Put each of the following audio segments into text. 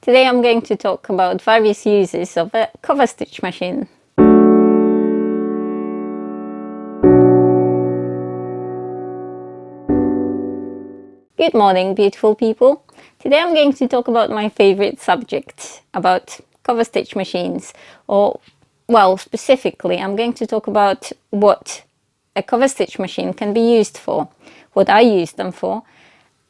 Today I'm going to talk about various uses of a cover stitch machine. Good morning, beautiful people. Today I'm going to talk about my favorite subject, about cover stitch machines, or, well, specifically I'm going to talk about what a cover stitch machine can be used for, what I use them for.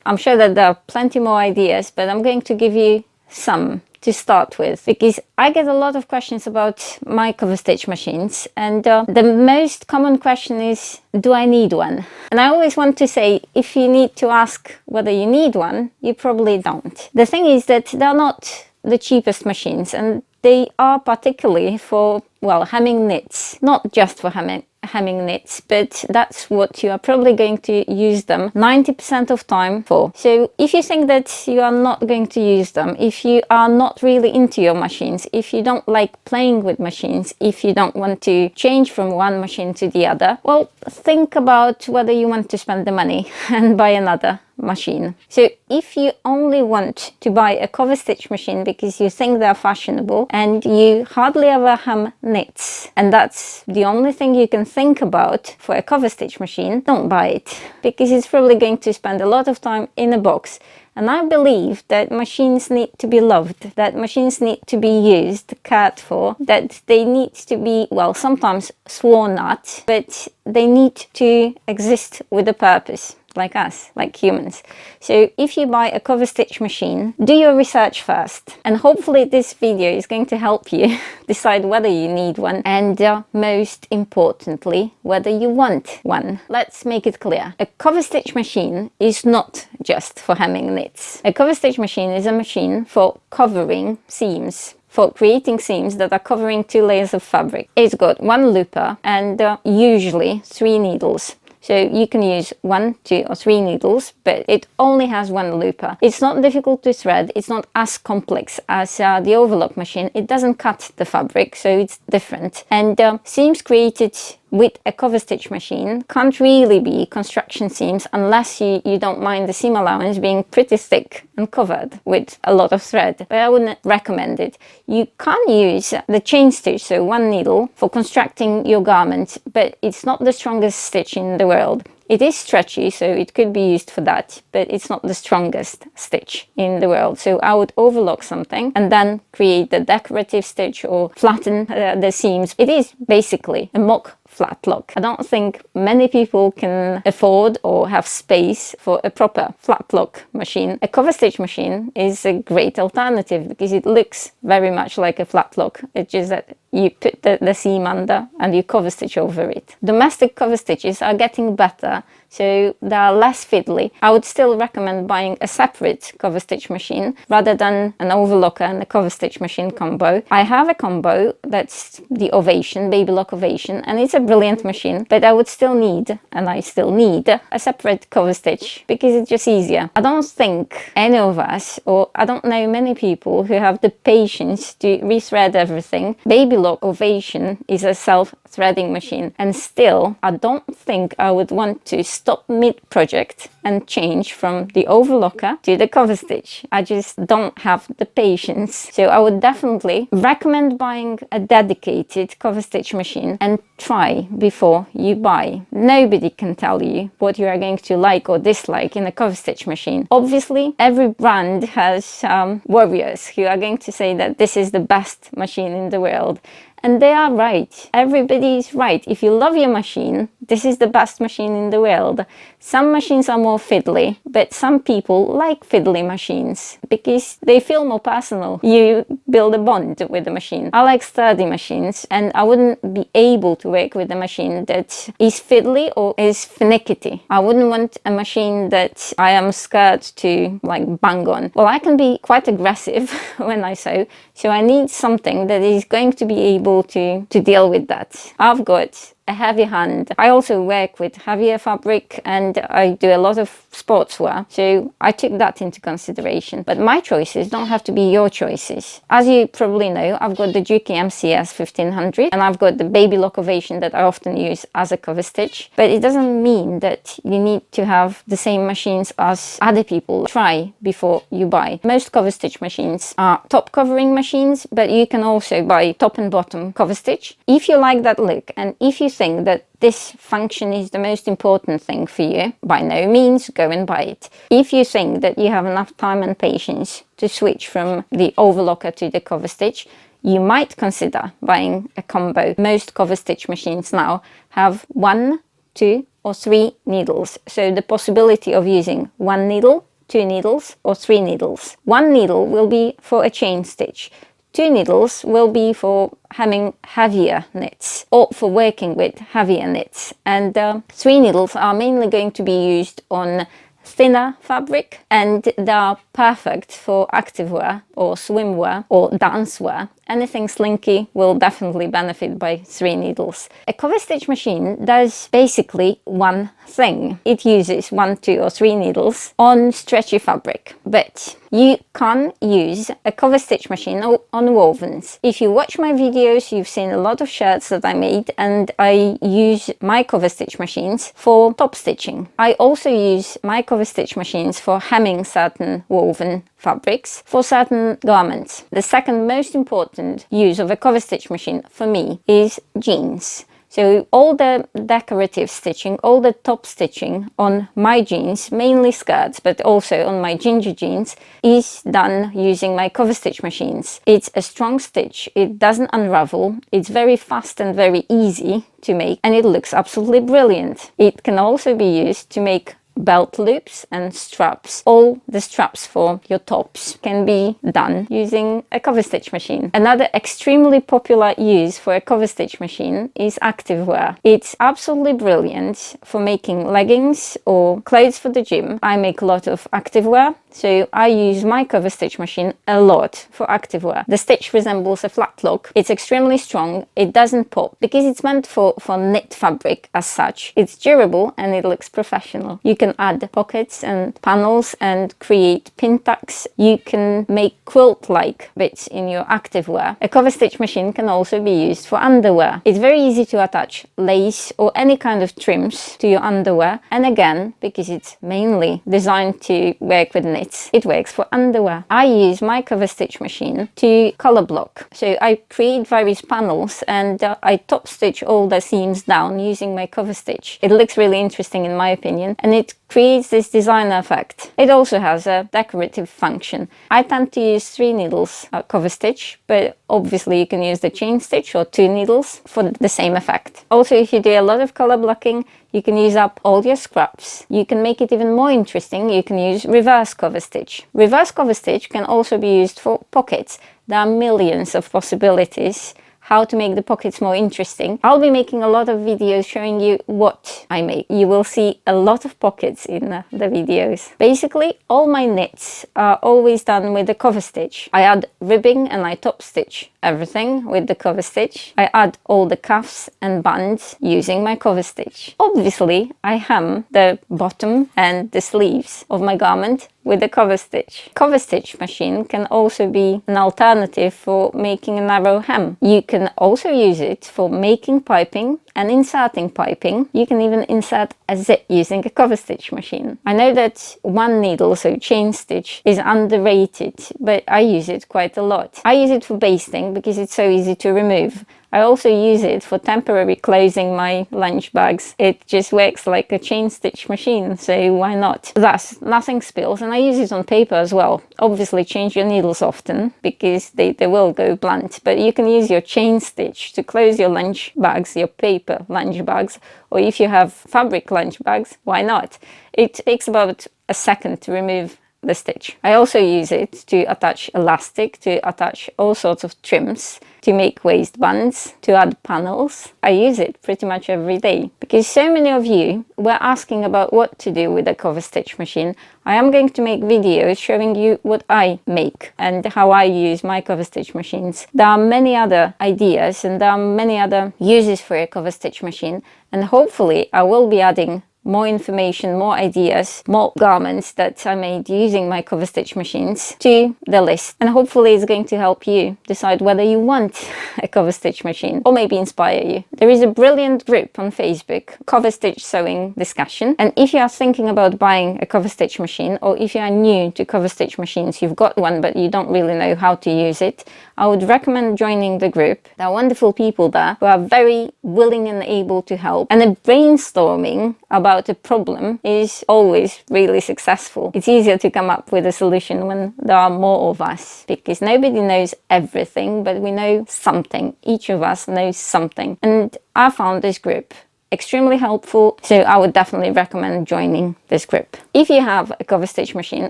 I'm sure that there are plenty more ideas, but I'm going to give you some to start with, because I get a lot of questions about my cover stitch machines, and the most common question is, do I need one? And I always want to say, if you need to ask whether you need one, you probably don't. The thing is that they're not the cheapest machines, and they are particularly for, well, hemming knits, not just for hemming knits, but that's what you are probably going to use them 90% of time for. So if you think that you are not going to use them, if you are not really into your machines, if you don't like playing with machines, if you don't want to change from one machine to the other, well, think about whether you want to spend the money and buy another machine. So if you only want to buy a cover stitch machine because you think they're fashionable and you hardly ever hem knits, and that's the only thing you can think about for a cover stitch machine, don't buy it, because it's probably going to spend a lot of time in a box. And I believe that machines need to be loved, that machines need to be used, cared for, that they need to be, well, sometimes sworn at, but they need to exist with a purpose. Like us, like humans. So if you buy a cover stitch machine, do your research first, and hopefully this video is going to help you decide whether you need one, and most importantly, whether you want one. Let's make it clear. A cover stitch machine is not just for hemming knits. A cover stitch machine is a machine for covering seams, for creating seams that are covering 2 layers of fabric. It's got one looper and usually 3 needles. So you can use 1, 2 or 3 needles, but it only has one looper. It's not difficult to thread, it's not as complex as the overlock machine. It doesn't cut the fabric, so it's different. And seams created with a cover stitch machine can't really be construction seams unless you don't mind the seam allowance being pretty thick and covered with a lot of thread, but I wouldn't recommend it. You can use the chain stitch, so 1 needle, for constructing your garment, but it's not the strongest stitch in the world. It is stretchy, so it could be used for that, but it's not the strongest stitch in the world. So I would overlock something and then create the decorative stitch or flatten the seams. It is basically a mock flat lock. I don't think many people can afford or have space for a proper flat lock machine. A cover stitch machine is a great alternative because it looks very much like a flat lock. It's just that you put the seam under and you cover stitch over it. Domestic cover stitches are getting better, so they are less fiddly. I would still recommend buying a separate cover stitch machine rather than an overlocker and a cover stitch machine combo. I have a combo that's the Ovation, Baby Lock Ovation, and it's a brilliant machine, but I would still need, and I still need, a separate cover stitch because it's just easier. I don't think any of us, or I don't know many people who have the patience to rethread everything. Baby Lock Ovation is a self-threading machine, and still I don't think I would want to stop mid-project and change from the overlocker to the cover stitch. I just don't have the patience. So I would definitely recommend buying a dedicated cover stitch machine and try before you buy. Nobody can tell you what you are going to like or dislike in a cover stitch machine. Obviously, every brand has warriors who are going to say that this is the best machine in the world. And they are right. Everybody is right. If you love your machine, this is the best machine in the world. Some machines are more fiddly, but some people like fiddly machines because they feel more personal. You build a bond with the machine. I like sturdy machines, and I wouldn't be able to work with a machine that is fiddly or is finicky. I wouldn't want a machine that I am scared to like bang on. Well, I can be quite aggressive when I sew, so I need something that is going to be able to deal with that. I've got a heavy hand. I also work with heavier fabric and I do a lot of sportswear, so I took that into consideration. But my choices don't have to be your choices. As you probably know, I've got the Juki MCS 1500 and I've got the Baby Lock Ovation that I often use as a cover stitch. But it doesn't mean that you need to have the same machines as other people. Try before you buy. Most cover stitch machines are top covering machines, but you can also buy top and bottom cover stitch. If you like that look and if you think that this function is the most important thing for you, by no means go and buy it. If you think that you have enough time and patience to switch from the overlocker to the cover stitch, you might consider buying a combo. Most cover stitch machines now have 1, 2 or 3 needles, so the possibility of using 1 needle, 2 needles or 3 needles. 1 needle will be for a chain stitch. 2 needles will be for hemming heavier knits or for working with heavier knits, and 3 needles are mainly going to be used on thinner fabric, and they are perfect for activewear or swimwear or dancewear. Anything slinky will definitely benefit by 3 needles. A cover stitch machine does basically one thing. It uses 1, 2 or 3 needles on stretchy fabric, but you can use a cover stitch machine on wovens. If you watch my videos, you've seen a lot of shirts that I made, and I use my cover stitch machines for top stitching. I also use my cover stitch machines for hemming certain woven fabrics for certain garments. The second most important use of a cover stitch machine for me is jeans. So all the decorative stitching, all the top stitching on my jeans, mainly skirts, but also on my ginger jeans, is done using my cover stitch machines. It's a strong stitch, it doesn't unravel, it's very fast and very easy to make, and it looks absolutely brilliant. It can also be used to make belt loops and straps. All the straps for your tops can be done using a cover stitch machine. Another extremely popular use for a cover stitch machine is activewear. It's absolutely brilliant for making leggings or clothes for the gym. I make a lot of activewear, so I use my cover stitch machine a lot for activewear. The stitch resembles a flat lock. It's extremely strong. It doesn't pop because it's meant for knit fabric as such. It's durable and it looks professional. You can add pockets and panels and create pin tucks. You can make quilt-like bits in your activewear. A cover stitch machine can also be used for underwear. It's very easy to attach lace or any kind of trims to your underwear, and again, because it's mainly designed to work with knits, it works for underwear. I use my cover stitch machine to color block. So I create various panels and I top stitch all the seams down using my cover stitch. It looks really interesting in my opinion, and it creates this designer effect. It also has a decorative function. I tend to use 3 needles cover stitch, but obviously you can use the chain stitch or 2 needles for the same effect. Also, if you do a lot of color blocking, you can use up all your scraps. You can make it even more interesting. You can use reverse cover stitch. Reverse cover stitch can also be used for pockets. There are millions of possibilities how to make the pockets more interesting. I'll be making a lot of videos showing you what I make. You will see a lot of pockets in the videos. Basically, all my knits are always done with the cover stitch. I add ribbing and I top stitch everything with the cover stitch. I add all the cuffs and bands using my cover stitch. Obviously, I hem the bottom and the sleeves of my garment with the cover stitch. Cover stitch machine can also be an alternative for making a narrow hem. You can also use it for making piping and inserting piping. You can even insert a zip using a cover stitch machine. I know that 1 needle, so chain stitch, is underrated, but I use it quite a lot. I use it for basting because it's so easy to remove. I also use it for temporary closing my lunch bags. It just works like a chain stitch machine, so why not? Thus, nothing spills, and I use it on paper as well. Obviously, change your needles often because they will go blunt, but you can use your chain stitch to close your lunch bags, your paper lunch bags, or if you have fabric lunch bags, why not? It takes about a second to remove the stitch. I also use it to attach elastic, to attach all sorts of trims, to make waistbands, to add panels. I use it pretty much every day because so many of you were asking about what to do with a cover stitch machine. I am going to make videos showing you what I make and how I use my cover stitch machines. There are many other ideas and there are many other uses for a cover stitch machine, and hopefully I will be adding more information, more ideas, more garments that I made using my cover stitch machines to the list. And hopefully it's going to help you decide whether you want a cover stitch machine or maybe inspire you. There is a brilliant group on Facebook, Cover Stitch Sewing Discussion. And if you are thinking about buying a cover stitch machine, or if you are new to cover stitch machines, you've got one but you don't really know how to use it, I would recommend joining the group. There are wonderful people there who are very willing and able to help. And the brainstorming about a problem is always really successful. It's easier to come up with a solution when there are more of us, because nobody knows everything, but we know something. Each of us knows something. And I found this group extremely helpful, so I would definitely recommend joining this group. If you have a cover stitch machine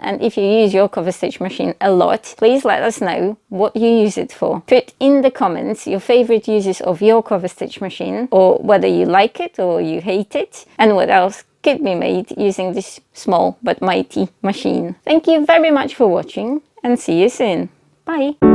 and if you use your cover stitch machine a lot, please let us know what you use it for. Put in the comments your favorite uses of your cover stitch machine, or whether you like it or you hate it, and what else could be made using this small but mighty machine. Thank you very much for watching and see you soon. Bye!